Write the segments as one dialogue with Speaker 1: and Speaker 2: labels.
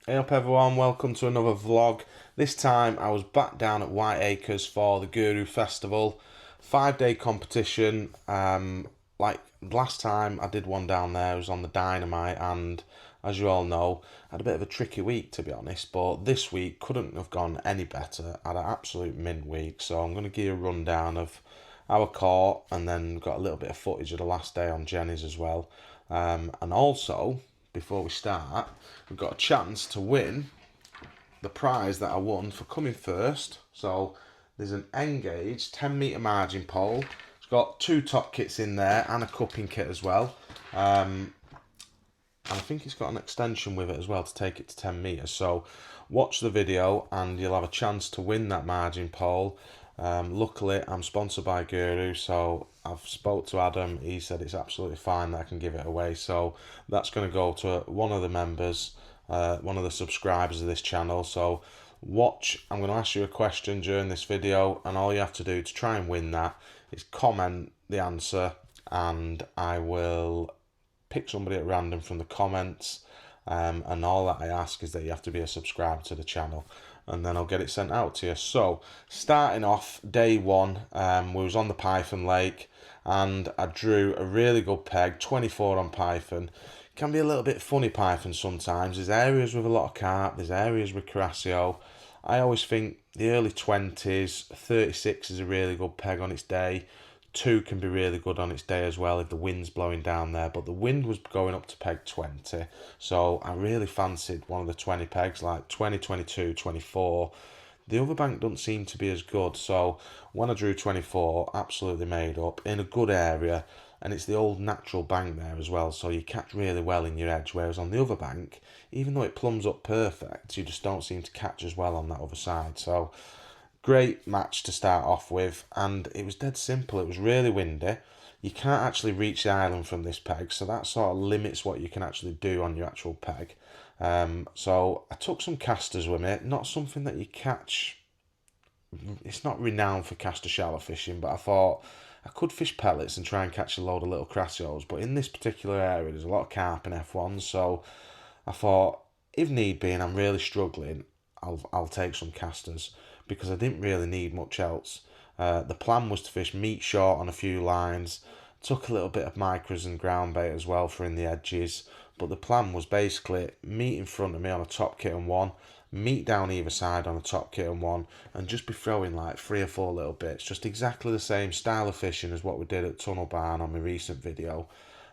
Speaker 1: Hey up everyone, welcome to another vlog. This time I was back down at Whiteacres for the Guru Festival. 5-day competition. Like last time I did one down there, it was on the Dynamite, and as you all know, I had a bit of a tricky week to be honest, but this week couldn't have gone any better. I had an absolute mint week, so I'm going to give you a rundown of our court, and then got a little bit of footage of the last day on Jenny's as well. And also, before we start, we've got a chance to win the prize that I won for coming first. So there's an Engage 10 metre margin pole. It's got 2 top kits in there and a cupping kit as well. And I think it's got an extension with it as well to take it to 10 metres. So watch the video and you'll have a chance to win that margin pole. Luckily, I'm sponsored by Guru, so I've spoke to Adam. He said it's absolutely fine that I can give it away. So that's going to go to one of the members, one of the subscribers of this channel. So watch. I'm going to ask you a question during this video, and all you have to do to try and win that is comment the answer, and I will pick somebody at random from the comments. And all that I ask is that you have to be a subscriber to the channel, and then I'll get it sent out to you. So starting off day one, we was on the Python Lake, and I drew a really good peg, 24 on Python. Can be a little bit funny Python sometimes. There's areas with a lot of carp, there's areas with Crassio. I always think the early 20s, 36 is a really good peg on its day. 2 can be really good on its day as well if the wind's blowing down there, but the wind was going up to peg 20, so I really fancied one of the 20 pegs, like 20, 22, 24. The other bank doesn't seem to be as good, so when I drew 24, absolutely made up in a good area, and it's the old natural bank there as well, so you catch really well in your edge, whereas on the other bank, even though it plumbs up perfect, you just don't seem to catch as well on that other side. So great match to start off with, and it was dead simple. It was really windy. You can't actually reach the island from this peg, so that sort of limits what you can actually do on your actual peg. So I took some casters with me, not something that you catch. It's not renowned for caster shallow fishing, but I thought I could fish pellets and try and catch a load of little crassios. But in this particular area, there's a lot of carp and F1s, so I thought if need be, and I'm really struggling, I'll take some casters because I didn't really need much else. The plan was to fish meat short on a few lines, took a little bit of micros and ground bait as well for in the edges, but the plan was basically meat in front of me on a top kit and one, meat down either side on a top kit and one, and just be throwing like 3 or 4 little bits, just exactly the same style of fishing as what we did at Tunnel Barn on my recent video,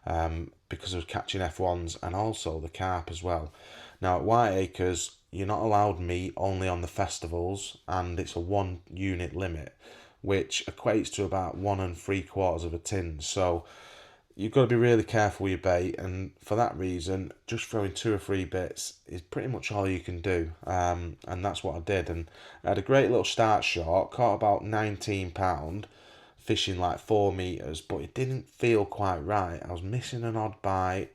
Speaker 1: because I was catching F1s and also the carp as well. Now at Whiteacres, you're not allowed meat only on the festivals, and it's a 1 unit limit, which equates to about 1 3/4 of a tin. So you've got to be really careful with your bait, and for that reason, just throwing 2 or 3 bits is pretty much all you can do. And that's what I did. And I had a great little start shot, caught about £19, fishing like 4 meters, but it didn't feel quite right. I was missing an odd bite.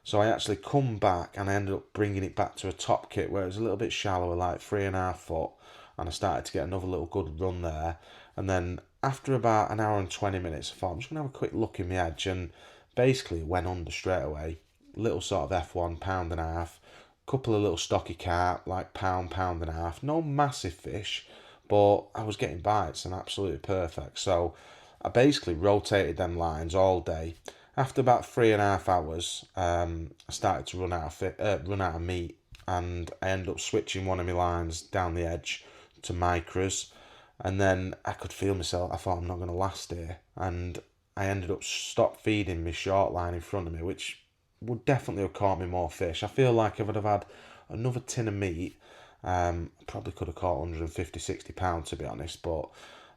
Speaker 1: So I actually come back and I ended up bringing it back to a top kit where it was a little bit shallower, like 3.5 foot, and I started to get another little good run there. And then after about an hour and 20 minutes, I thought I'm just gonna have a quick look in the edge, and basically it went under straight away. Little sort of F1, £1.5, couple of little stocky carp, like £1.5. No massive fish, but I was getting bites and absolutely perfect. So I basically rotated them lines all day. After about 3.5 hours, I started to run out of meat, and I ended up switching one of my lines down the edge to micros, and then I could feel myself. I thought I'm not going to last here, and I ended up stop feeding my short line in front of me, which would definitely have caught me more fish. I feel like if I'd have had another tin of meat, I probably could have caught 150, £60 to be honest, but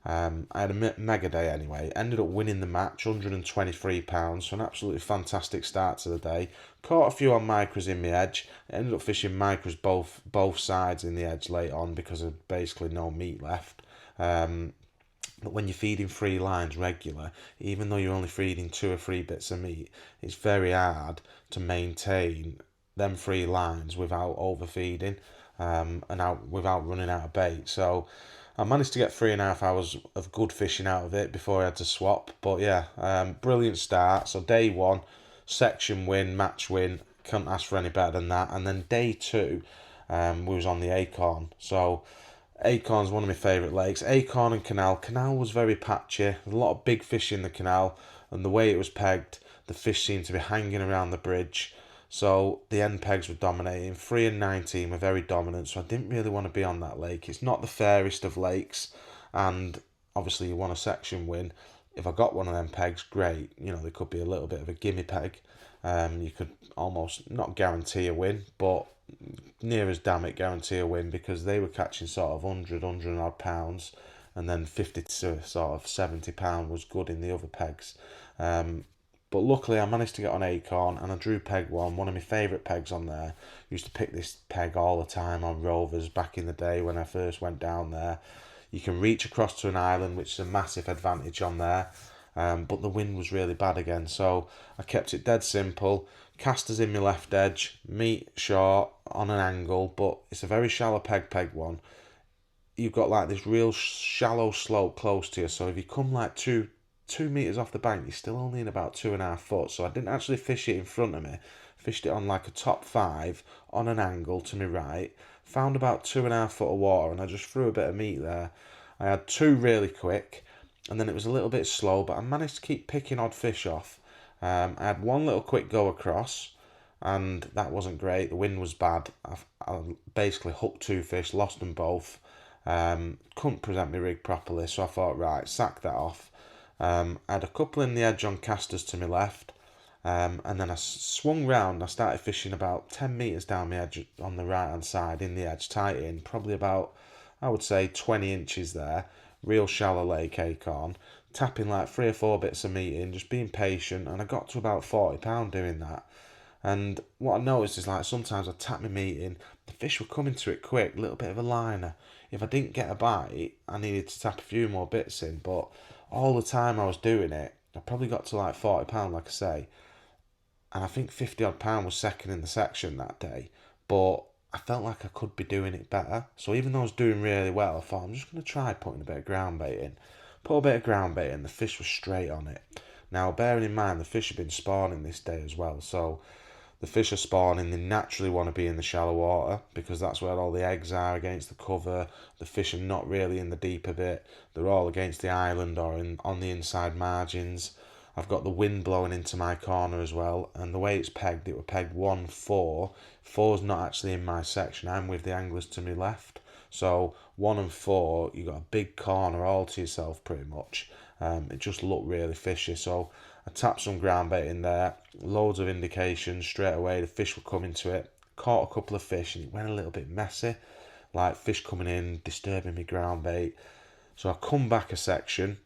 Speaker 1: I had a mega day anyway. Ended up winning the match, £123, so an absolutely fantastic start to the day. Caught a few on micros in my edge. I ended up fishing micros both sides in the edge late on because of basically no meat left. But when you're feeding 3 lines regular, even though you're only feeding 2 or 3 bits of meat, it's very hard to maintain them 3 lines without overfeeding, without running out of bait. So I managed to get 3.5 hours of good fishing out of it before I had to swap. But yeah, brilliant start. So day one, section win, match win. Couldn't ask for any better than that. And then day two, we was on the Acorn. So Acorn's one of my favourite lakes. Acorn and Canal. Canal was very patchy. There's a lot of big fish in the canal, and the way it was pegged, the fish seemed to be hanging around the bridge. So the end pegs were dominating. 3 and 19 were very dominant, so I didn't really want to be on that lake. It's not the fairest of lakes, and obviously you want a section win. If I got one of them pegs, great. You know, they could be a little bit of a gimme peg. You could almost not guarantee a win, but near as damn it guarantee a win, because they were catching sort of 100 and odd pounds, and then 50 to sort of £70 was good in the other pegs. But luckily I managed to get on Acorn, and I drew peg one of my favourite pegs on there. Used to pick this peg all the time on Rovers back in the day when I first went down there. You can reach across to an island, which is a massive advantage on there. But the wind was really bad again, so I kept it dead simple. Casters in my left edge, meat short on an angle, but it's a very shallow peg one. You've got like this real shallow slope close to you, so if you come like two meters off the bank, you're still only in about 2.5 foot. So I didn't actually fish it in front of me. Fished it on like a top 5 on an angle to my right. Found about 2.5 foot of water, and I just threw a bit of meat there. I had 2 really quick, and then it was a little bit slow, but I managed to keep picking odd fish off. I had 1 little quick go across, and that wasn't great. The wind was bad. I basically hooked 2 fish, lost them both. Couldn't present my rig properly, so I thought, right, sack that off. I had a couple in the edge on casters to my left, and then I swung round. I started fishing about 10 metres down the edge on the right hand side in the edge, tight in, probably about, I would say, 20 inches there. Real shallow lake, Acorn. Tapping like 3 or 4 bits of meat in, just being patient, and I got to about £40 doing that. And what I noticed is, like, sometimes I tap my meat in, the fish were coming to it quick, little bit of a liner. If I didn't get a bite, I needed to tap a few more bits in, but all the time I was doing it, I probably got to like £40, like I say, and I think 50 odd pound was second in the section that day, but I felt like I could be doing it better. So even though I was doing really well, I thought I'm just going to try putting a bit of ground bait in. Put a bit of ground bait in, the fish was straight on it. Now, bearing in mind the fish have been spawning this day as well, so the fish are spawning, they naturally want to be in the shallow water because that's where all the eggs are against the cover. The fish are not really in the deeper bit, they're all against the island or on the inside margins. I've got the wind blowing into my corner as well, and the way it's pegged, it was pegged 1-4. 4's not actually in my section, I'm with the anglers to my left. So 1 and 4, you got a big corner all to yourself pretty much. It just looked really fishy, so I tapped some ground bait in there, loads of indications straight away. The fish were coming to it. Caught a couple of fish, and it went a little bit messy, like fish coming in, disturbing my ground bait. So I come back a section,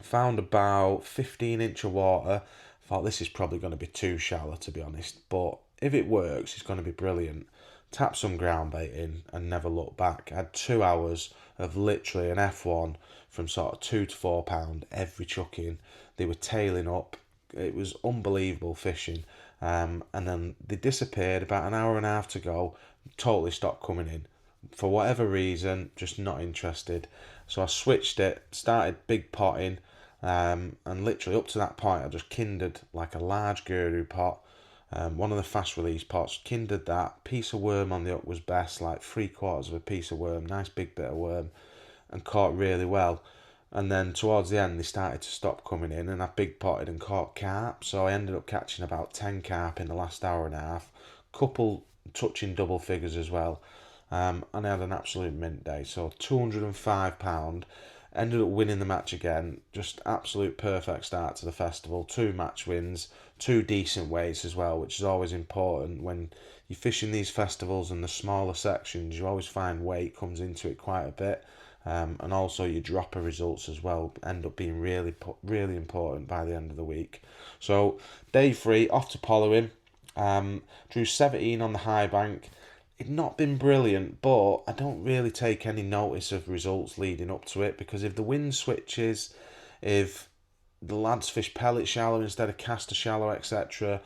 Speaker 1: found about 15 inch of water. Thought this is probably going to be too shallow, to be honest, but if it works, it's going to be brilliant. Tap some ground bait in and never look back. I had 2 hours of literally an F1 from sort of £2 to £4 every chuck in. They were tailing up. It was unbelievable fishing. And then they disappeared about an hour and a half to go. Totally stopped coming in. For whatever reason, just not interested. So I switched it, started big potting, and literally up to that point I just kindered like a large guru pot. One of the fast release pots, kindered that. Piece of worm on the up was best, like 3/4 of a piece of worm, nice big bit of worm, and caught really well. And then towards the end they started to stop coming in, and I big potted and caught carp, so I ended up catching about 10 carp in the last hour and a half, couple touching double figures as well. And I had an absolute mint day, so £205. Ended up winning the match again. Just absolute perfect start to the festival. 2 match wins, 2 decent weights as well, which is always important when you fish in these festivals and the smaller sections. You always find weight comes into it quite a bit, and also your dropper results as well end up being really important by the end of the week. So day 3 off to Pollowing. Drew 17 on the high bank. It's not been brilliant, but I don't really take any notice of results leading up to it, because if the wind switches, if the lads fish pellet shallow instead of caster shallow, etc.,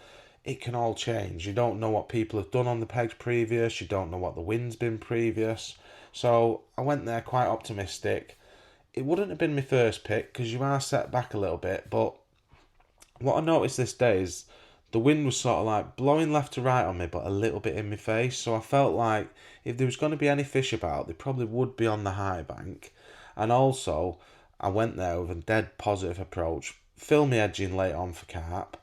Speaker 1: it can all change. You don't know what people have done on the pegs previous, you don't know what the wind's been previous. So I went there quite optimistic. It wouldn't have been my first pick because you are set back a little bit, but what I noticed this day is the wind was sort of like blowing left to right on me, but a little bit in my face. So I felt like if there was going to be any fish about, they probably would be on the high bank. And also, I went there with a dead positive approach, fill me edging late on for carp,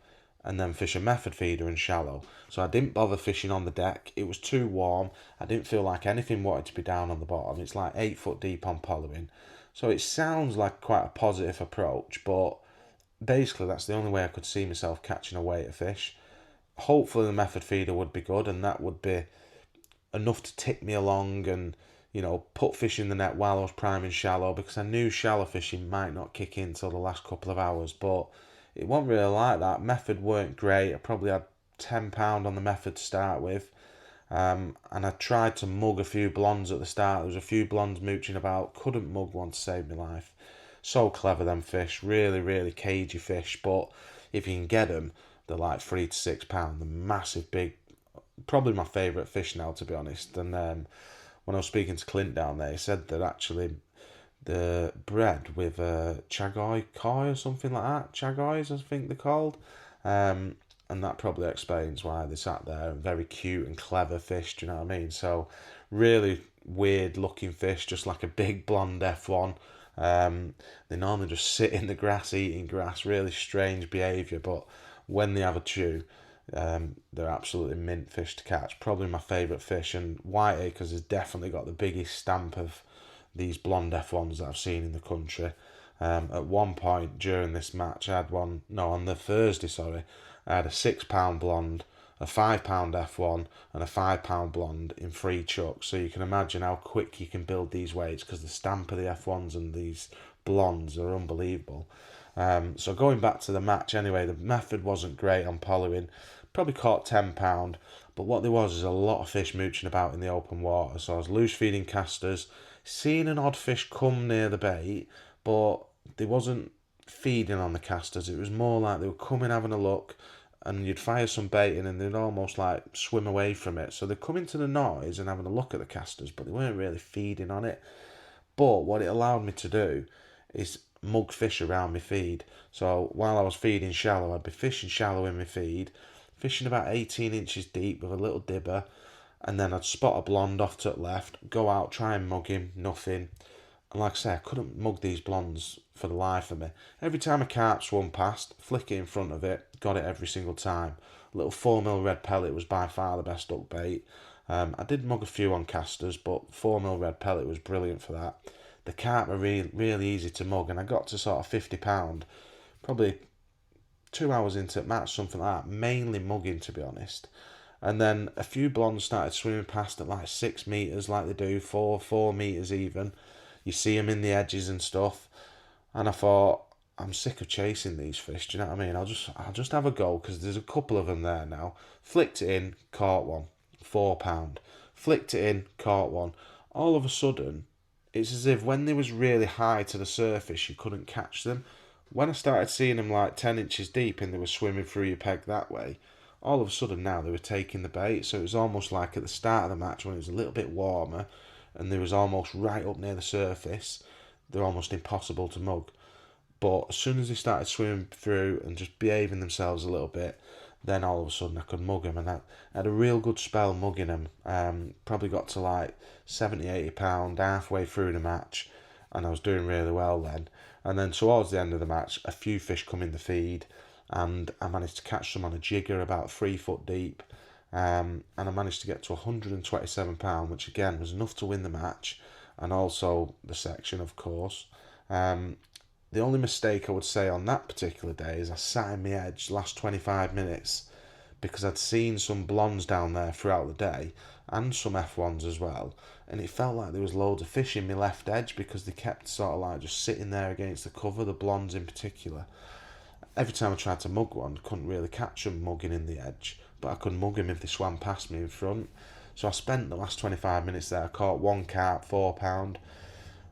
Speaker 1: and then fish a method feeder and shallow. So I didn't bother fishing on the deck. It was too warm. I didn't feel like anything wanted to be down on the bottom. It's like 8 foot deep on polying. So it sounds like quite a positive approach, but basically that's the only way I could see myself catching a weight of fish. Hopefully the method feeder would be good, and that would be enough to tick me along and, put fish in the net while I was priming shallow, because I knew shallow fishing might not kick in till the last couple of hours. But it wasn't really like that. Method weren't great. I probably had £10 on the method to start with. And I tried to mug a few blondes at the start. There was a few blondes mooching about. Couldn't mug one to save my life. So clever, them fish. Really, really cagey fish. But if you can get them, they're like £3 to £6. They're massive, big. Probably my favourite fish now, to be honest. And when I was speaking to Clint down there, he said that actually the bred with Chagoy Koi or something like that. Chagoys, I think they're called. And that probably explains why they sat there. Very cute and clever fish, do you know what I mean? So, really weird looking fish, just like a big blonde F1. They normally just sit in the grass eating grass, really strange behaviour, but when they have a chew, they're absolutely mint fish to catch. Probably my favourite fish, and Whiteacres has definitely got the biggest stamp of these blonde F1s that I've seen in the country. At one point during this match, I had one, no, on the Thursday, sorry, I had a £6 blonde, a £5 F1, and a £5 blonde in 3 chucks. So you can imagine how quick you can build these weights, because the stamp of the F1s and these blondes are unbelievable. So going back to the match anyway, the method wasn't great on polying. Probably caught £10, but what there was is a lot of fish mooching about in the open water. So I was loose feeding casters, seeing an odd fish come near the bait, but they wasn't feeding on the casters. It was more like they were coming, having a look, and you'd fire some bait in and they'd almost like swim away from it. So they're coming to the noise and having a look at the casters, but they weren't really feeding on it. But what it allowed me to do is mug fish around my feed. So while I was feeding shallow, I'd be fishing shallow in my feed, fishing about 18 inches deep with a little dibber, and then I'd spot a blonde off to the left, go out, try and mug him, nothing. And like I say, I couldn't mug these blondes for the life of me. Every time a carp swum past, flick it in front of it, got it every single time. A little 4mm red pellet was by far the best duck bait. I did mug a few on casters, but 4mm red pellet was brilliant for that. The carp are really, really easy to mug, and I got to sort of £50, probably 2 hours into the match, something like that, mainly mugging, to be honest. And then a few blondes started swimming past at like 6 metres, like they do, 4 metres even. You see them in the edges and stuff, and I thought, I'm sick of chasing these fish. Do you know what I mean? I'll just have a go, because there's a couple of them there now. Flicked it in, caught one, £4. Flicked it in, caught one. All of a sudden, it's as if when they was really high to the surface, you couldn't catch them. When I started seeing them like 10 inches deep and they were swimming through your peg that way, all of a sudden now they were taking the bait. So it was almost like at the start of the match when it was a little bit warmer and they was almost right up near the surface, they're almost impossible to mug. But as soon as they started swimming through and just behaving themselves a little bit, then all of a sudden I could mug them, and I had a real good spell mugging them. Probably got to like £70-80 halfway through the match, and I was doing really well then. And then towards the end of the match, a few fish come in the feed, and I managed to catch them on a jigger about 3 foot deep. And I managed to get to £127, which again was enough to win the match, and also the section, of course. The only mistake I would say on that particular day is I sat in my edge last 25 minutes, because I'd seen some blondes down there throughout the day and some F1s as well, and it felt like there was loads of fish in my left edge because they kept sort of like just sitting there against the cover, the blondes in particular. Every time I tried to mug one, couldn't really catch them mugging in the edge, but I could mug them if they swam past me in front. So I spent the last 25 minutes there. I caught one carp, £4.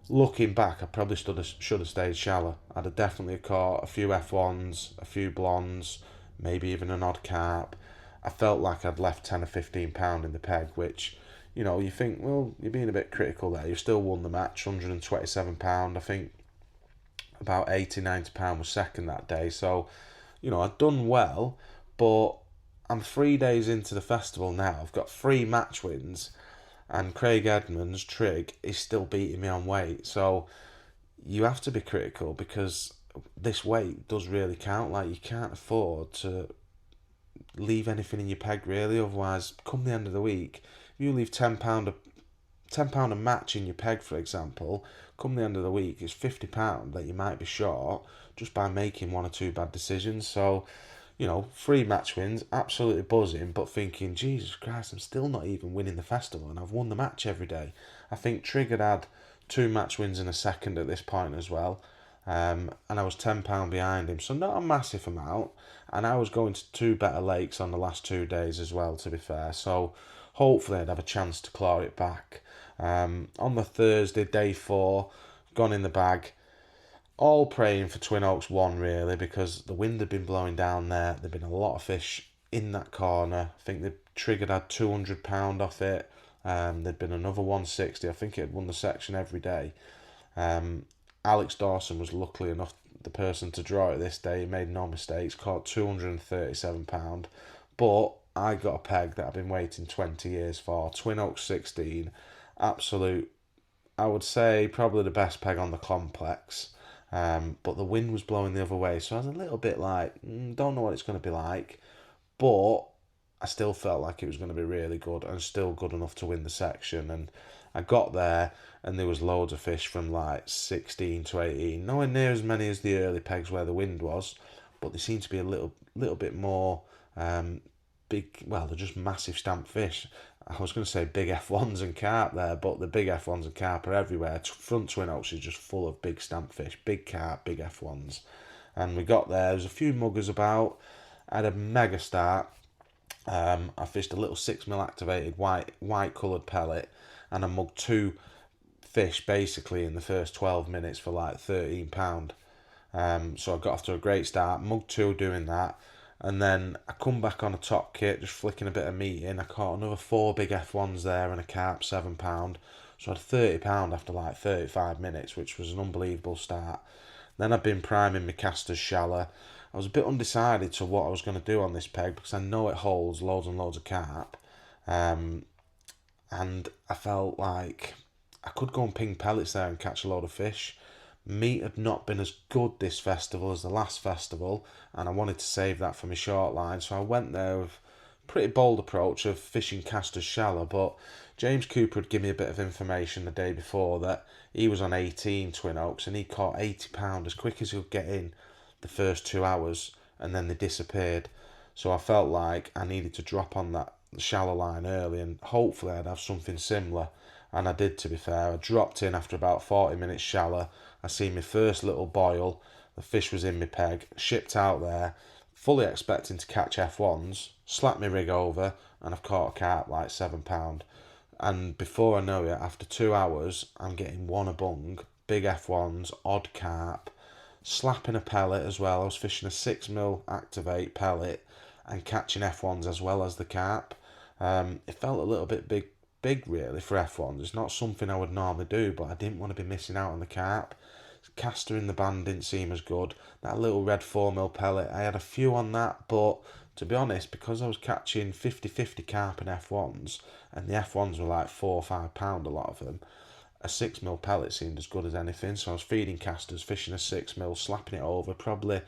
Speaker 1: Looking back, I probably should have stayed shallow. I'd have definitely caught a few F1s, a few blondes, maybe even an odd carp. I felt like I'd left £10 or £15 in the peg, which, you think, well, you're being a bit critical there. You still won the match, £127. I think about £80, £90 was second that day. So, I'd done well, but I'm 3 days into the festival now. I've got 3 match wins, and Craig Edmonds, Trig, is still beating me on weight. So you have to be critical because this weight does really count. Like, you can't afford to leave anything in your peg really. Otherwise, come the end of the week, if you leave £10 a match in your peg, for example, come the end of the week, it's £50 that you might be short just by making one or two bad decisions. So, 3 match wins, absolutely buzzing, but thinking, Jesus Christ, I'm still not even winning the festival, and I've won the match every day. I think Trig had 2 match wins in a second at this point as well, and I was £10 behind him, so not a massive amount. And I was going to 2 better lakes on the last 2 days as well, to be fair. So hopefully I'd have a chance to claw it back. On the Thursday, day 4, gone in the bag. All praying for Twin Oaks 1 really, because the wind had been blowing down there. There'd been a lot of fish in that corner. I think the Trigger had £200 off it. There'd been another 160. I think it had won the section every day. Alex Dawson was luckily enough the person to draw it this day. He made no mistakes, caught £237. But I got a peg that I've been waiting 20 years for. Twin Oaks 16. Absolute, I would say, probably the best peg on the complex. But the wind was blowing the other way, so I was a little bit like, don't know what it's going to be like. But I still felt like it was going to be really good and still good enough to win the section. And I got there, and there was loads of fish from like 16 to 18. Nowhere near as many as the early pegs where the wind was, but they seemed to be a little bit more big. Well, they're just massive stamp fish. I was going to say big F1s and carp there, but the big F1s and carp are everywhere. Front Twin Oaks is just full of big stamp fish, big carp, big F1s. And we got there was a few muggers about. I had a mega start. I fished a little 6mm activated white coloured pellet, and I mugged 2 fish basically in the first 12 minutes for like £13. So I got off to a great start, mugged 2 doing that, and then I come back on a top kit, just flicking a bit of meat in. I caught another 4 big F1s there and a carp, £7. So I had £30 after like 35 minutes, which was an unbelievable start. Then I've been priming my casters shallow. I was a bit undecided to what I was going to do on this peg because I know it holds loads and loads of carp. And I felt like I could go and ping pellets there and catch a load of fish. Meat had not been as good this festival as the last festival, and I wanted to save that for my short line, so I went there with a pretty bold approach of fishing casters shallow. But James Cooper had given me a bit of information the day before that he was on 18 Twin Oaks and he caught £80 as quick as he could get in the first 2 hours, and then they disappeared. So I felt like I needed to drop on that shallow line early, and hopefully I'd have something similar. And I did, to be fair. I dropped in after about 40 minutes shallow. I seen my first little boil. The fish was in my peg. Shipped out there, fully expecting to catch F1s. Slapped my rig over, and I've caught a carp like £7. And before I know it, after 2 hours, I'm getting one a bung, big F1s, odd carp, slapping a pellet as well. I was fishing a 6mm activate pellet and catching F1s as well as the carp. It felt a little bit big really for F1s. It's not something I would normally do, but I didn't want to be missing out on the carp. Caster in the band didn't seem as good. That little red 4mm pellet, I had a few on that, but to be honest, because I was catching 50-50 carp and F1s, and the F1s were like £4 or £5, a lot of them, a 6mm pellet seemed as good as anything. So I was feeding casters, fishing a 6mm, slapping it over, probably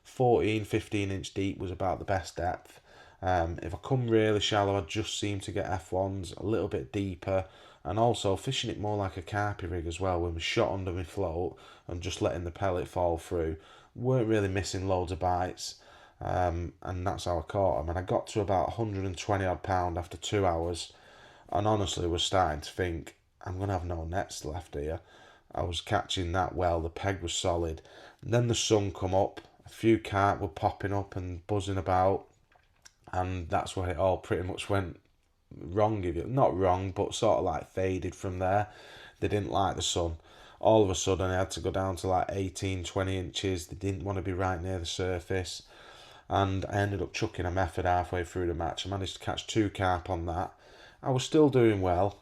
Speaker 1: 14-15 inch deep was about the best depth. If I come really shallow, I just seem to get F1s a little bit deeper, and also fishing it more like a carpy rig as well, when we shot under my float and just letting the pellet fall through. Weren't really missing loads of bites, and that's how I caught them. And I got to about 120 odd pound after 2 hours, and honestly was starting to think, I'm going to have no nets left here. I was catching that well, the peg was solid. And then the sun come up, a few carp were popping up and buzzing about, and that's where it all pretty much went wrong. If you not wrong, but sort of like faded from there. They didn't like the sun. All of a sudden I had to go down to like 18-20 inches. They didn't want to be right near the surface, and I ended up chucking a method halfway through the match. I managed to catch 2 carp on that. I was still doing well,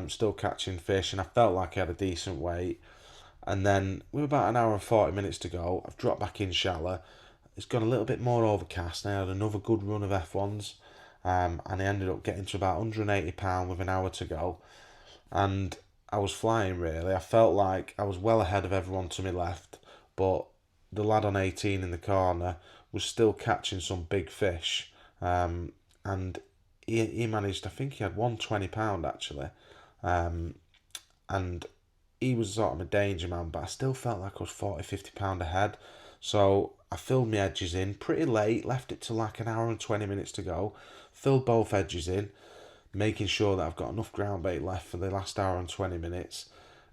Speaker 1: still catching fish, and I felt like I had a decent weight. And then with about an hour and 40 minutes to go, I've dropped back in shallow. It's got a little bit more overcast, and I had another good run of F1s. and I ended up getting to about £180 with an hour to go. And I was flying really. I felt like I was well ahead of everyone to my left, but the lad on 18 in the corner was still catching some big fish. And he managed, I think he had £120 actually. Um, and he was sort of a danger man, but I still felt like I was £40-50 ahead. So I filled my edges in pretty late, left it to like an hour and 20 minutes to go, filled both edges in, making sure that I've got enough ground bait left for the last hour and 20 minutes.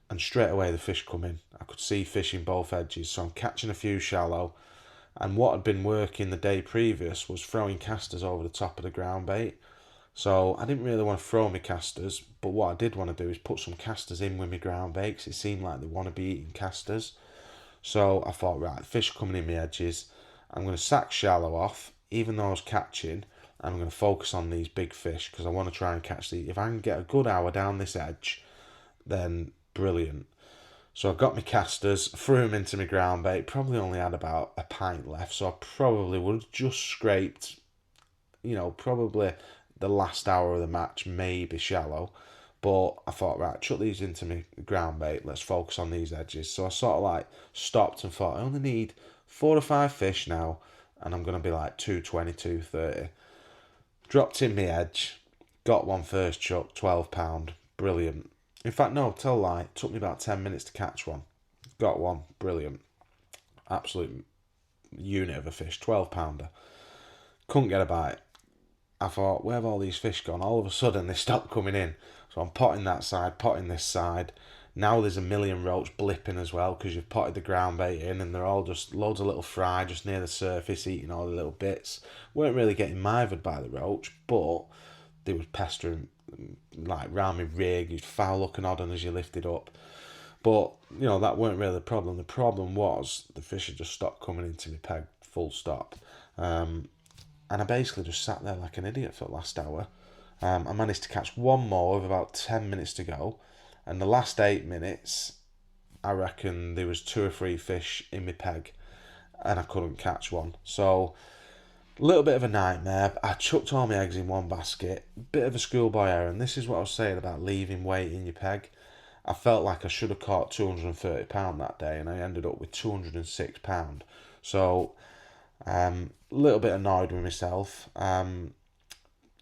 Speaker 1: And straight away the fish come in. I could see fish in both edges, so I'm catching a few shallow. And what had been working the day previous was throwing casters over the top of the ground bait. So I didn't really want to throw my casters, but what I did want to do is put some casters in with my ground bait, 'cause it seemed like they want to be eating casters. So I thought, right, fish coming in my edges, I'm going to sack shallow off, even though I was catching, and I'm going to focus on these big fish because I want to try and catch the. If I can get a good hour down this edge, then brilliant. So I got my casters, threw them into my ground bait, probably only had about a pint left, so I probably would have just scraped, probably the last hour of the match, maybe shallow. But I thought, right, chuck these into my ground bait, let's focus on these edges. So I sort of like stopped and thought, I only need 4 or 5 fish now, and I'm going to be like 220, 230. Dropped in my edge, got one first chuck, £12, brilliant. In fact, no, tell a lie, it took me about 10 minutes to catch one. Got one, brilliant. Absolute unit of a fish, £12. Couldn't get a bite. I thought, where have all these fish gone? All of a sudden, they stopped coming in. So I'm potting that side, potting this side. Now there's a million roach blipping as well because you've potted the ground bait in, and they're all just loads of little fry just near the surface eating all the little bits. Weren't really getting mithered by the roach, but they was pestering like round my rig. You'd foul looking odd as you lifted up. But, that weren't really the problem. The problem was the fish had just stopped coming into my peg, full stop. And I basically just sat there like an idiot for the last hour. I managed to catch one more with about 10 minutes to go. And the last 8 minutes, I reckon there was 2 or 3 fish in my peg and I couldn't catch one. So, a little bit of a nightmare. I chucked all my eggs in one basket. Bit of a schoolboy error. And this is what I was saying about leaving weight in your peg. I felt like I should have caught £230 that day, and I ended up with £206. So, a little bit annoyed with myself.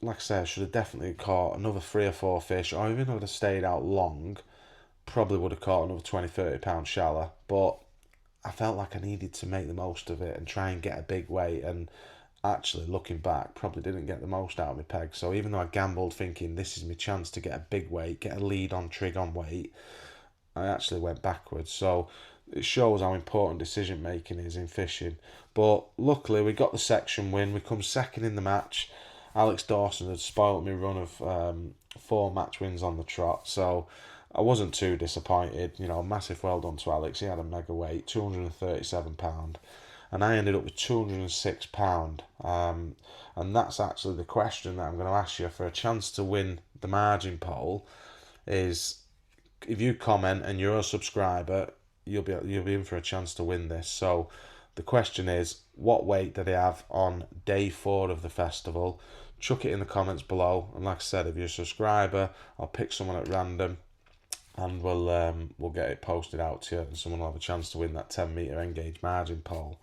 Speaker 1: Like I said, I should have definitely caught another 3 or 4 fish, or even if I'd have stayed out long, probably would have caught another £20-30 shallow. But I felt like I needed to make the most of it and try and get a big weight. And actually, looking back, probably didn't get the most out of my peg. So even though I gambled thinking this is my chance to get a big weight, get a lead on trig on weight, I actually went backwards. So it shows how important decision making is in fishing. But luckily we got the section win. We come second in the match. Alex Dawson had spoilt me run of 4 match wins on the trot, so I wasn't too disappointed. Massive well done to Alex. He had a mega weight, £237, and I ended up with £206. And that's actually the question that I'm going to ask you for a chance to win the margin poll. Is if you comment and you're a subscriber, you'll be in for a chance to win this. So the question is, what weight did they have on day 4 of the festival? Chuck it in the comments below, and like I said, if you're a subscriber, I'll pick someone at random, and we'll get it posted out to you, and someone will have a chance to win that 10-metre Engage margin pole.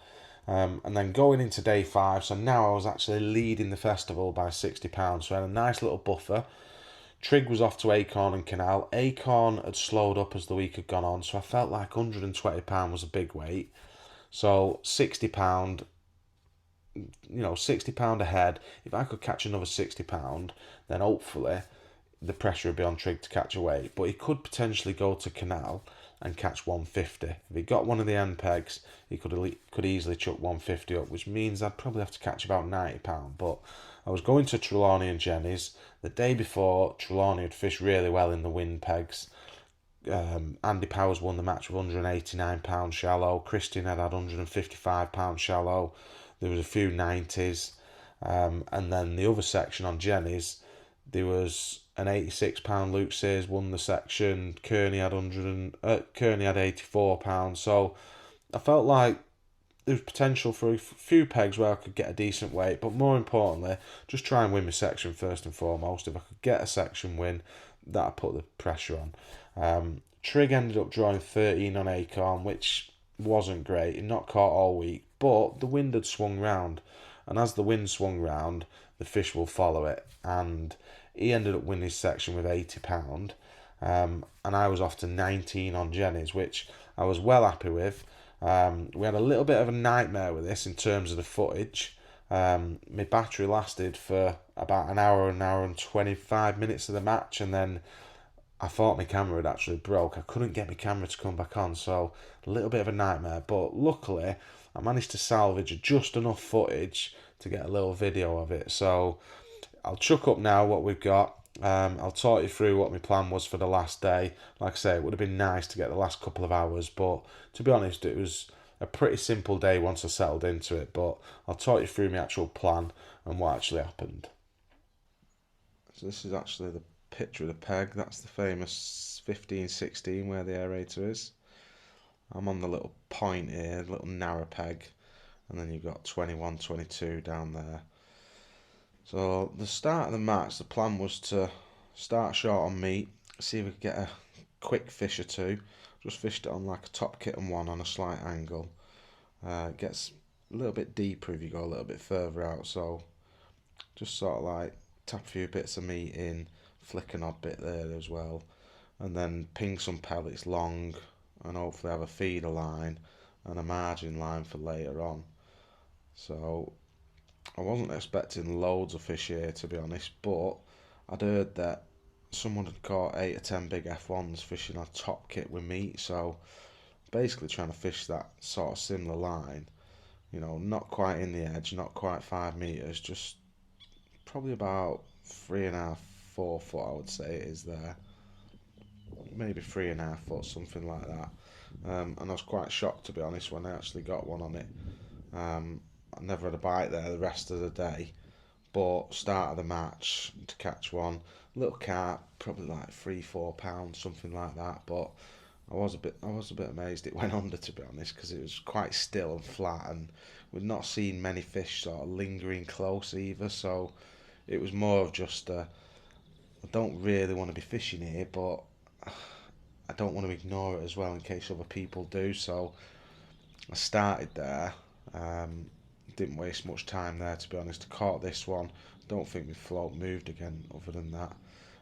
Speaker 1: And then going into day 5, so now I was actually leading the festival by £60, so I had a nice little buffer. Trig was off to Acorn and Canal. Acorn had slowed up as the week had gone on, so I felt like £120 was a big weight. So £60, £60 ahead. If I could catch another £60, then hopefully the pressure would be on Trig to catch a weight. But he could potentially go to Canal and catch 150. If he got one of the end pegs, he could easily chuck 150 up, which means I'd probably have to catch about £90. But I was going to Trelawney and Jenny's. The day before, Trelawney had fished really well in the wind pegs. Andy Powers won the match with £189 shallow. Christian had £155 shallow. There was a few 90s. And then the other section on Jenny's, there was an £86 Luke Sears won the section. Kearney had £84. So I felt like there was potential for a few pegs where I could get a decent weight, but more importantly, just try and win my section first and foremost. If I could get a section win, that'd put the pressure on. Trig ended up drawing 13 on Acorn, which wasn't great. He not caught all week, but the wind had swung round, and as the wind swung round, the fish will follow it. And he ended up winning his section with £80, and I was off to 19 on Jenny's, which I was well happy with. We had a little bit of a nightmare with this in terms of the footage. My battery lasted for about an hour and 25 minutes of the match, and then I thought my camera had actually broke. I couldn't get my camera to come back on, so a little bit of a nightmare. But luckily, I managed to salvage just enough footage to get a little video of it. So I'll chuck up now what we've got. I'll talk you through what my plan was for the last day. Like I say, it would have been nice to get the last couple of hours, but to be honest, it was a pretty simple day once I settled into it. But I'll talk you through my actual plan and what actually happened. So this is actually the picture of the peg. That's the famous 15-16 where the aerator is. I'm on the little point here, little narrow peg, and then you've got 21-22 down there. So the start of the match, the plan was to start short on meat, see if we could get a quick fish or two. Just fished it on like a top kitten one on a slight angle. It gets a little bit deeper if you go a little bit further out, so just sort of like tap a few bits of meat in, flick an odd bit there as well, and then ping some pellets long, and hopefully have a feeder line and a margin line for later on. So I wasn't expecting loads of fish here, to be honest, but I'd heard that someone had caught 8 or 10 big F1s fishing on top kit with meat, so basically trying to fish that sort of similar line, you know, not quite in the edge, not quite 5 metres, just probably about 3.5, 4 foot, I would say it is there. Maybe 3.5 foot, something like that. And I was quite shocked, to be honest, when I actually got one on it. I never had a bite there the rest of the day, but start of the match to catch one, little carp, probably like £3-4, something like that. But I was a bit amazed it went under, to be honest, because it was quite still and flat, and we'd not seen many fish sort of lingering close either. So it was more of just I don't really want to be fishing here, but I don't want to ignore it as well in case other people do. So I started there. Didn't waste much time there, to be honest. I caught this one. Don't think my float moved again other than that.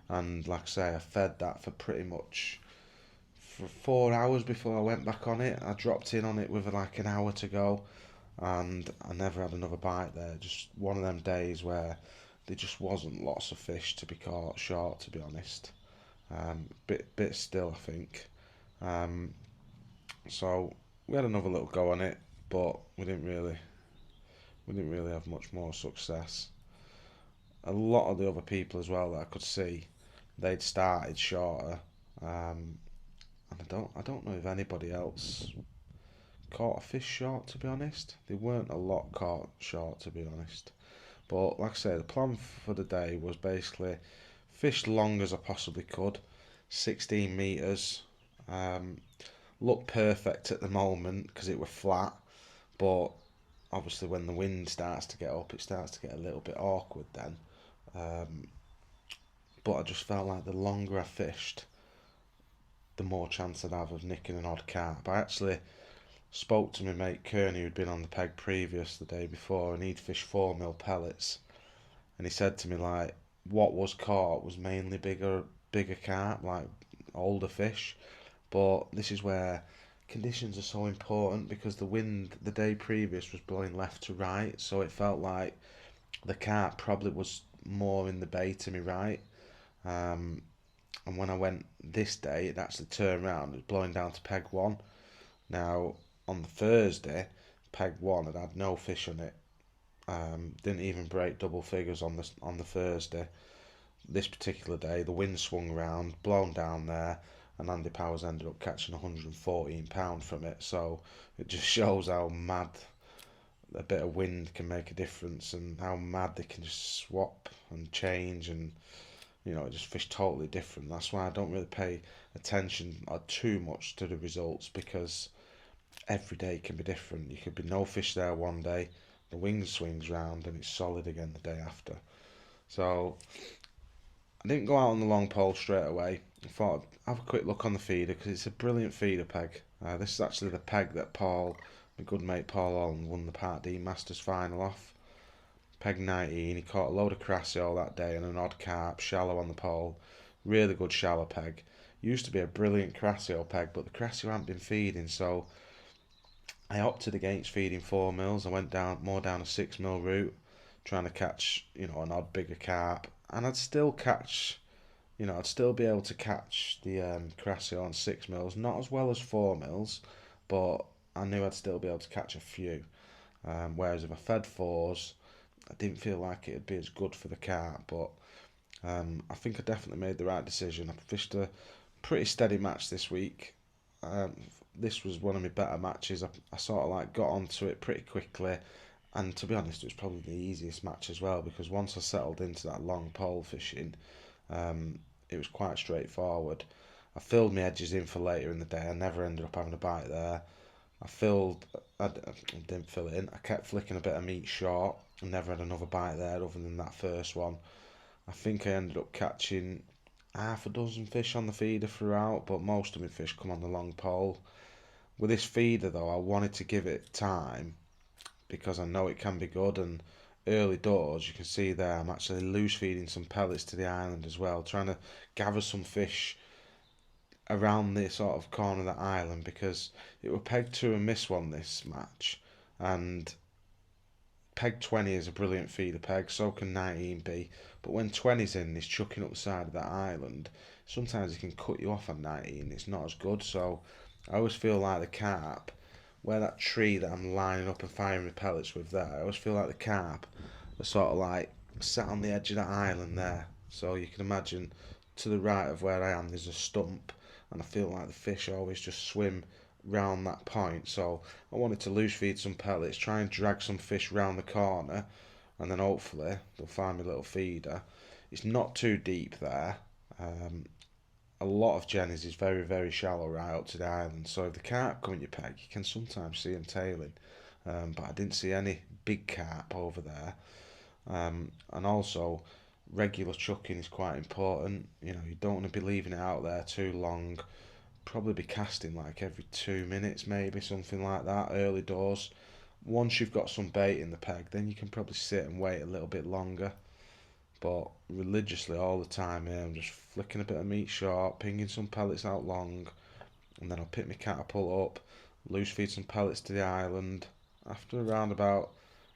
Speaker 1: And like I say, I fed that for pretty much for 4 hours before I went back on it. I dropped in on it with like an hour to go, and I never had another bite there. Just one of them days where there just wasn't lots of fish to be caught short, to be honest. Bit still, I think. So we had another little go on it, but we didn't really have much more success. A lot of the other people as well that I could see, they'd started shorter, and I don't know if anybody else caught a fish short, to be honest. There weren't a lot caught short, to be honest. But like I say, the plan for the day was basically fish long as I possibly could, 16 metres. Looked perfect at the moment because it was flat, but obviously when the wind starts to get up, it starts to get a little bit awkward then. But I just felt like the longer I fished, the more chance I'd have of nicking an odd carp. I actually spoke to my mate Kearney, who'd been on the peg previous the day before, and he'd fished 4mm pellets, and he said to me like what was caught was mainly bigger carp, like older fish. But this is where conditions are so important, because the wind the day previous was blowing left to right, so it felt like the carp probably was more in the bay to me right. And when I went this day, it actually turned around, it was blowing down to peg 1. Now on the Thursday, peg 1 had no fish on it. Didn't even break double figures on the Thursday. This particular day, the wind swung around, blown down there, and Andy Powers ended up catching £114 from it. So it just shows how mad a bit of wind can make a difference, and how mad they can just swap and change, and you know, just fish totally different. That's why I don't really pay attention too much to the results, because every day can be different. You could be no fish there one day, the wind swings round and it's solid again the day after. So I didn't go out on the long pole straight away. I thought I'd have a quick look on the feeder because it's a brilliant feeder peg. This is actually the peg that my good mate Paul Holland, won the Part D Masters final off. Peg 19, he caught a load of crassio that day and an odd carp, shallow on the pole. Really good shallow peg. Used to be a brilliant crassio peg, but the crassio hadn't been feeding, so I opted against feeding 4 mils. I went down a 6 mil route, trying to catch, an odd bigger carp, and I'd still be able to catch the crassio on 6 mils, not as well as 4 mils, but I knew I'd still be able to catch a few. Whereas if I fed fours, I didn't feel like it'd be as good for the carp, but I think I definitely made the right decision. I fished a pretty steady match this week. Um, this was one of my better matches. I sort of like got onto it pretty quickly, and to be honest, it was probably the easiest match as well because once I settled into that long pole fishing, um, it was quite straightforward. I filled my edges in for later in the day. I never ended up having a bite there. I didn't fill it in. I kept flicking a bit of meat short and never had another bite there other than that first one. I think I ended up catching half a dozen fish on the feeder throughout, but most of my fish come on the long pole. With this feeder though, I wanted to give it time because I know it can be good, and early doors you can see there I'm actually loose feeding some pellets to the island as well, trying to gather some fish around the sort of corner of the island because it were peg 2 and miss one this match, and peg 20 is a brilliant feeder peg, so can 19 be, but when 20's in, he's chucking up the side of that island. Sometimes he can cut you off on 19, it's not as good, so I always feel like the carp, where that tree that I'm lining up and firing my pellets with there, I always feel like the carp are sort of like sat on the edge of that island there. So you can imagine to the right of where I am, there's a stump, and I feel like the fish always just swim round that point. So I wanted to loose feed some pellets, try and drag some fish round the corner, and then hopefully they'll find me a little feeder. It's not too deep there. Um, a lot of Jenny's is very, very shallow right up to the island. So if the carp come in your peg, you can sometimes see them tailing. But I didn't see any big carp over there. And also, regular chucking is quite important. You don't want to be leaving it out there too long. Probably be casting like every 2 minutes, maybe something like that, early doors. Once you've got some bait in the peg, then you can probably sit and wait a little bit longer. But religiously all the time here, I'm just flicking a bit of meat short, pinging some pellets out long, and then I'll pick my catapult up, loose feed some pellets to the island. After around about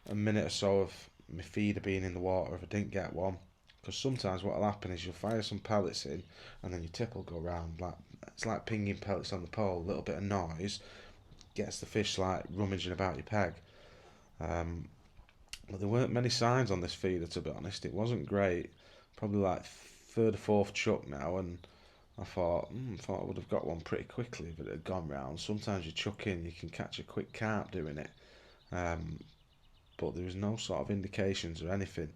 Speaker 1: a minute or so of my feeder being in the water, if I didn't get one, because sometimes what'll happen is you'll fire some pellets in, and then your tip will go round. Like it's like pinging pellets on the pole. A little bit of noise gets the fish like rummaging about your peg. Um, Well, there weren't many signs on this feeder, to be honest. It wasn't great. Probably like third or fourth chuck now, and I thought I would have got one pretty quickly if it had gone round. Sometimes you chuck in, you can catch a quick carp doing it, um, but there was no sort of indications or anything.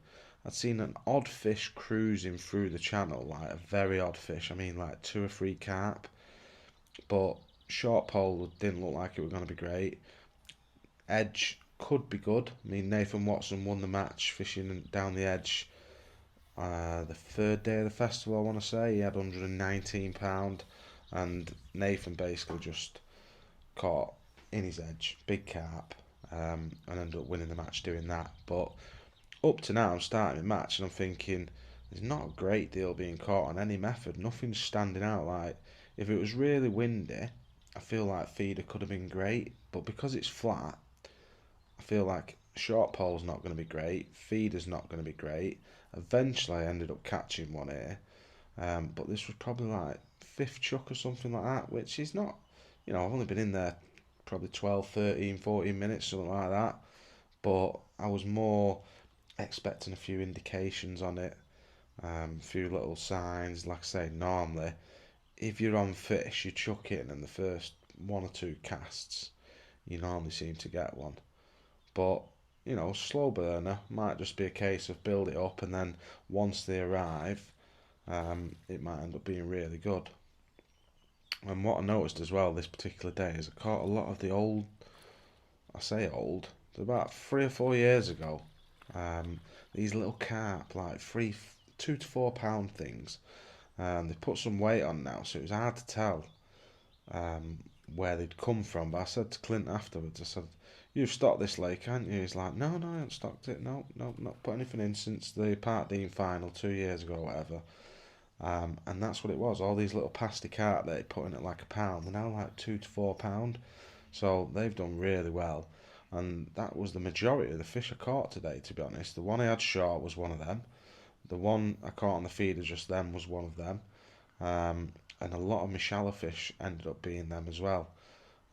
Speaker 1: I'd seen an odd fish cruising through the channel, like a very odd fish. I mean, like 2 or 3 carp, but short pole didn't look like it was going to be great. Edge could be good. I mean, Nathan Watson won the match fishing down the edge the third day of the festival, I want to say. He had £119, and Nathan basically just caught in his edge, big carp, and ended up winning the match doing that. But up to now, I'm starting the match and I'm thinking there's not a great deal being caught on any method. Nothing's standing out. Like, if it was really windy, I feel like feeder could have been great, but because it's flat, I feel like short pole's not going to be great, feeder's not going to be great. Eventually, I ended up catching one here, but this was probably like fifth chuck or something like that, which is not, I've only been in there probably 12, 13, 14 minutes, something like that. But I was more expecting a few indications on it, a few little signs. Like I say, normally, if you're on fish, you chuck in, and the first 1 or 2 casts, you normally seem to get one. But slow burner might just be a case of build it up, and then once they arrive, it might end up being really good. And what I noticed as well this particular day is I caught a lot of the old, I say old, it's about 3 or 4 years ago. Um, these little carp, like 2 to 4 pound things. They put some weight on now, so it was hard to tell um, where they'd come from. But I said to Clint afterwards, I said, "You've stocked this lake, haven't you?" He's like, "No, no, I haven't stocked it. No, no, not put anything in since the Part Dean final 2 years ago, or whatever." And that's what it was. All these little pasty carp that they put in at like a pound, they're now like 2 to 4 pound. So they've done really well. And that was the majority of the fish I caught today, to be honest. The one I had short was one of them. The one I caught on the feeder just then was one of them. And a lot of my shallow fish ended up being them as well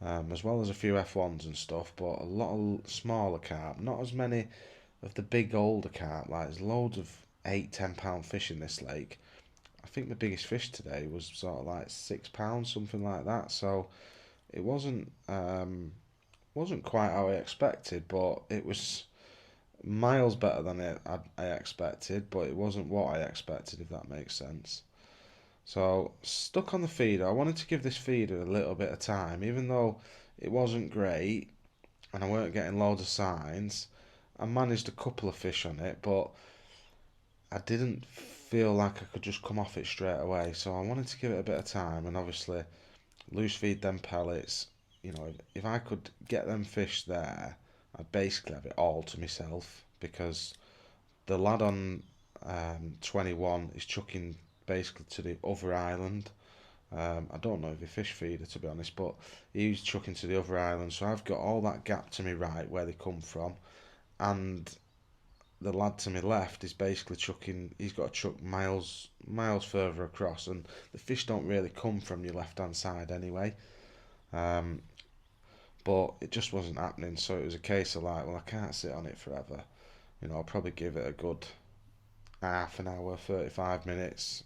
Speaker 1: as a few F1s and stuff, but a lot of smaller carp. Not as many of the big older carp. Like there's loads of 8, 10 pound fish in this lake. I think the biggest fish today was sort of like 6 pounds, something like that. So it wasn't quite how I expected, but it was miles better than I expected. But it wasn't what I expected, if that makes sense. So stuck on the feeder. I wanted to give this feeder a little bit of time, even though it wasn't great and I weren't getting loads of signs. I managed a couple of fish on it, but I didn't feel like I could just come off it straight away. So I wanted to give it a bit of time, and obviously loose feed them pellets. You know, if I could get them fish there, I'd basically have it all to myself because the lad on 21 is chucking basically to the other island. I don't know if he fish feeder to be honest, but he's chucking to the other island, so I've got all that gap to me right where they come from, and the lad to my left is basically chucking. He's got to chuck miles further across, and the fish don't really come from your left hand side anyway. Um, but it just wasn't happening, so it was a case of like, well, I can't sit on it forever. You know, I'll probably give it a good half an hour, 35 minutes.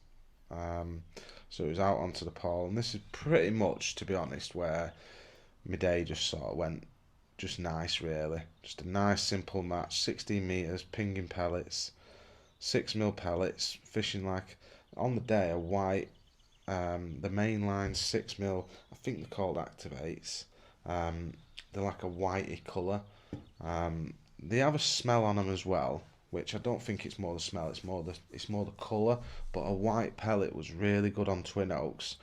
Speaker 1: Um, so it was out onto the pole, and this is pretty much, to be honest, where my day just sort of went just nice, really. Just a nice, simple match, 16 metres, pinging pellets, 6 mil pellets, fishing like on the day a white, the main line 6 mil, I think they're called activates. Um, they're like a whitey colour. They have a smell on them as well, which I don't think it's more the smell, it's more the colour. But a white pellet was really good on Twin Oaks,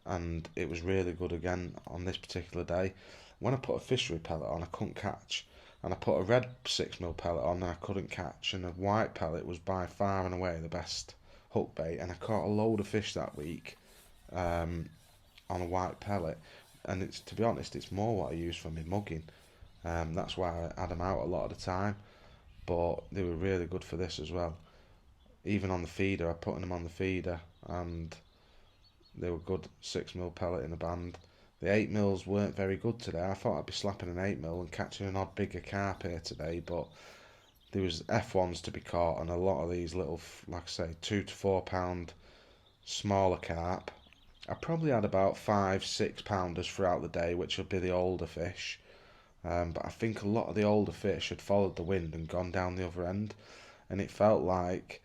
Speaker 1: and it was really good again on this particular day. When I put a fishery pellet on, I couldn't catch, and I put a red 6 mil pellet on, and I couldn't catch, and the white pellet was by far and away the best hook bait, and I caught a load of fish that week um, on a white pellet. And it's, to be honest, it's more what I use for my mugging. That's why I had them out a lot of the time, but they were really good for this as well. Even on the feeder, I put them on the feeder, and they were good 6 mil pellet in the band. The 8 mils weren't very good today. I thought I'd be slapping an 8 mil and catching an odd bigger carp here today, but there was F1s to be caught, and a lot of these little, like I say, 2 to 4 pound smaller carp. I probably had about 5, 6 pounders throughout the day, which would be the older fish. But I think a lot of the older fish had followed the wind and gone down the other end, and it felt like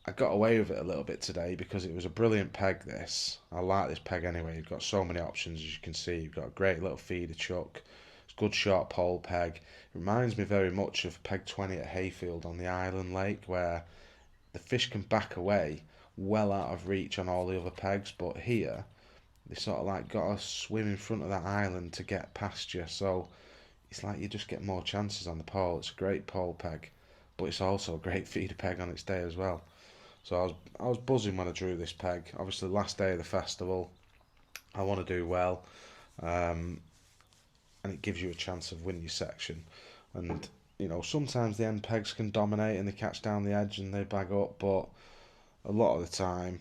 Speaker 1: I got away with it a little bit today because it was a brilliant peg. This, I like this peg anyway. You've got so many options, as you can see. You've got a great little feeder chuck. It's a good short pole peg. It reminds me very much of peg 20 at Hayfield on the Island Lake, where the fish can back away well out of reach on all the other pegs, but here they sort of like got to swim in front of that island to get past you. So it's like you just get more chances on the pole. It's a great pole peg, but it's also a great feeder peg on its day as well. So I was buzzing when I drew this peg. Obviously, last day of the festival, I want to do well, um, and it gives you a chance of winning your section. And you know, sometimes the end pegs can dominate and they catch down the edge and they bag up, but a lot of the time,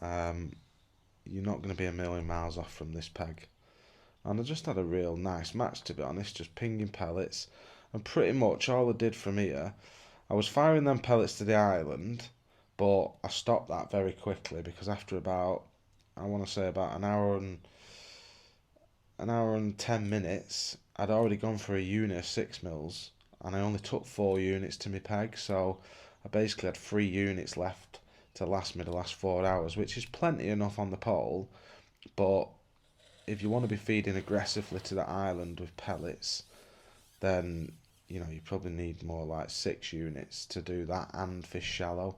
Speaker 1: um, you're not going to be a million miles off from this peg. And I just had a real nice match, to be honest, just pinging pellets. And pretty much all I did from here, I was firing them pellets to the island, but I stopped that very quickly because after about, I want to say about an hour and 10 minutes, I'd already gone for a unit of 6 mils, and I only took 4 units to my peg, so I basically had 3 units left to last me the last 4 hours, which is plenty enough on the pole. But if you want to be feeding aggressively to the island with pellets, then you probably need more like 6 units to do that and fish shallow.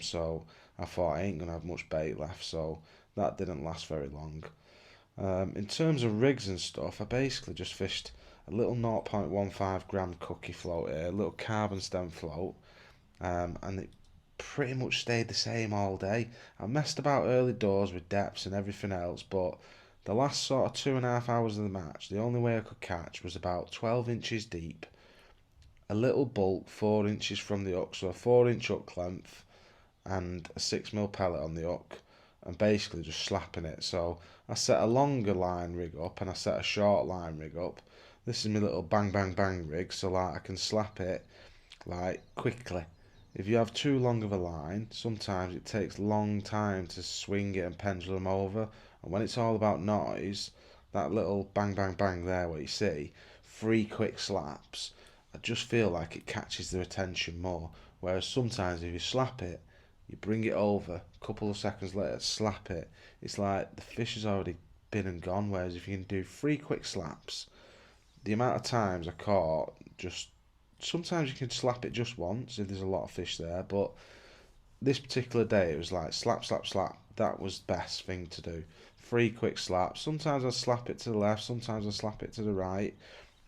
Speaker 1: So I thought I ain't gonna have much bait left, so that didn't last very long. In terms of rigs and stuff, I basically just fished a little 0.15 gram cookie float here, a little carbon stem float, and it pretty much stayed the same all day. I messed about early doors with depths and everything else, but the last sort of 2.5 hours of the match, the only way I could catch was about 12 inches deep, a little bulk 4 inches from the hook, so a 4 inch hook length, and a 6mm pellet on the hook, and basically just slapping it. So I set a longer line rig up and I set a short line rig up. This is my little bang bang bang rig, so like I can slap it like quickly. If you have too long of a line, sometimes it takes a long time to swing it and pendulum over. And when it's all about noise, that little bang bang bang there, what you see, 3 quick slaps, I just feel like it catches their attention more. Whereas sometimes if you slap it, you bring it over, a couple of seconds later, slap it, it's like the fish has already been and gone. Whereas if you can do 3 quick slaps, the amount of times I caught just sometimes you can slap it just once if there's a lot of fish there, but this particular day it was like slap, slap, slap. That was the best thing to do. 3 quick slaps. Sometimes I slap it to the left, sometimes I slap it to the right,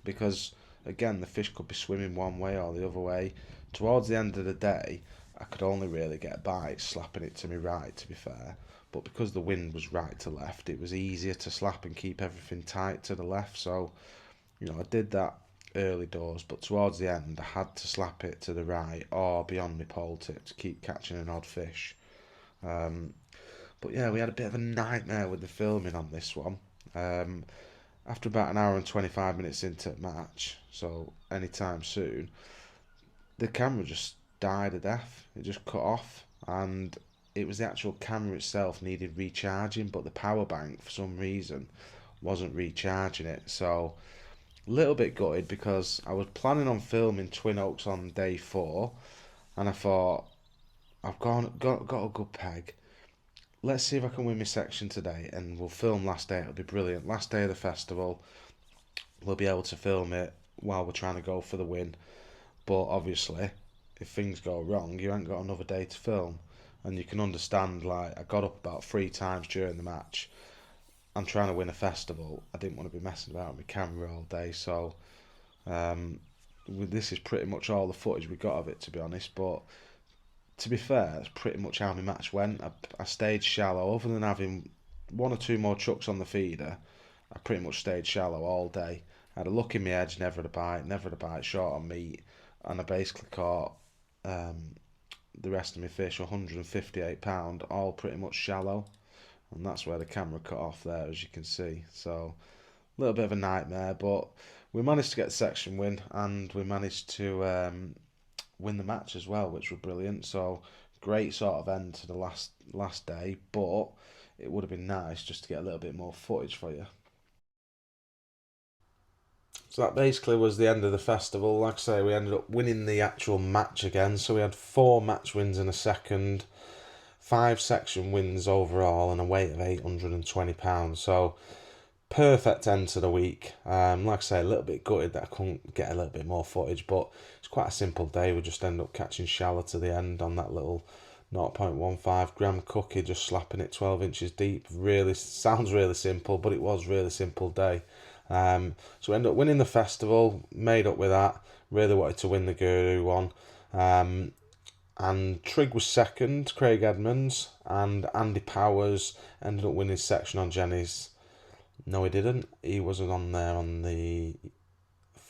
Speaker 1: because again the fish could be swimming one way or the other way. Towards the end of the day, I could only really get a bite slapping it to me right, to be fair. But because the wind was right to left, it was easier to slap and keep everything tight to the left. So, I did that early doors, but towards the end, I had to slap it to the right or beyond my pole tip to keep catching an odd fish. Um, but yeah, we had a bit of a nightmare with the filming on this one. Um, After about an hour and 25 minutes into the match, so anytime soon, the camera just died a death. It just cut off, and it was the actual camera itself needed recharging, but the power bank for some reason wasn't recharging it. So a little bit gutted because I was planning on filming Twin Oaks on day 4, and I thought got a good peg. Let's see if I can win my section today, and we'll film last day. It'll be brilliant. Last day of the festival, we'll be able to film it while we're trying to go for the win. But obviously, if things go wrong, you ain't got another day to film. And you can understand, like, I got up about 3 times during the match. I'm trying to win a festival. I didn't want to be messing about with my camera all day, so this is pretty much all the footage we got of it, to be honest. But to be fair, that's pretty much how my match went. I stayed shallow, other than having 1 or 2 more chucks on the feeder. I pretty much stayed shallow all day. I had a look in my edge, never had a bite, short on meat, and I basically caught the rest of my fish, 158 pound, all pretty much shallow, and that's where the camera cut off there, as you can see. So a little bit of a nightmare, but we managed to get the section win, and we managed to win the match as well, which was brilliant. So great sort of end to the last day, but it would have been nice just to get a little bit more footage for you. So that basically was the end of the festival. Like I say, we ended up winning the actual match again. So we had 4 match wins in a second, 5 section wins overall, and a weight of £820. So perfect end to the week. Like I say, a little bit gutted that I couldn't get a little bit more footage, but it's quite a simple day. We just ended up catching shallow to the end on that little 0.15 gram cookie, just slapping it 12 inches deep. Really sounds really simple, but it was a really simple day. So we ended up winning the festival, made up with that. Really wanted to win the Guru one. And Trig was second, Craig Edmonds, and Andy Powers ended up winning section on Jenny's. No, he didn't. He wasn't on there on the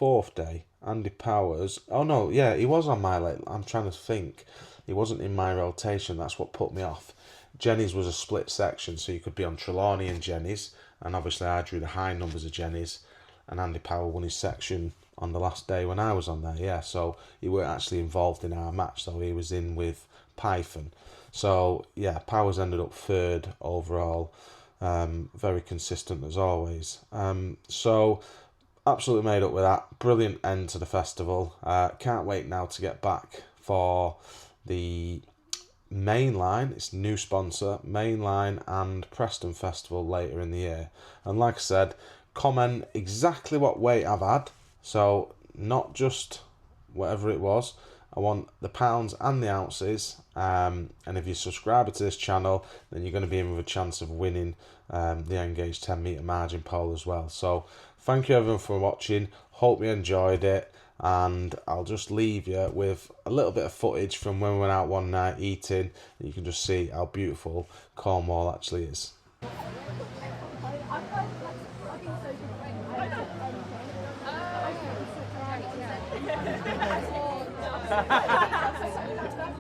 Speaker 1: 4th day. Andy Powers. Oh no, yeah, he was on my late. I'm trying to think. He wasn't in my rotation. That's what put me off. Jenny's was a split section, so you could be on Trelawney and Jenny's, and obviously I drew the high numbers of Jenny's, and Andy Power won his section on the last day when I was on there. Yeah, so he weren't actually involved in our match, though. He was in with Python. So yeah, Powers ended up 3rd overall. Very consistent as always. So absolutely made up with that. Brilliant end to the festival. Can't wait now to get back for the Mainline, it's new sponsor, Mainline and Preston Festival later in the year. And like I said, comment exactly what weight I've had, so not just whatever it was. I want the pounds and the ounces, and if you're a subscriber to this channel, then you're going to be in with a chance of winning the Engage 10 metre margin pole as well. So thank you everyone for watching, hope you enjoyed it, and I'll just leave you with a little bit of footage from when we went out one night eating. You can just see how beautiful Cornwall actually is.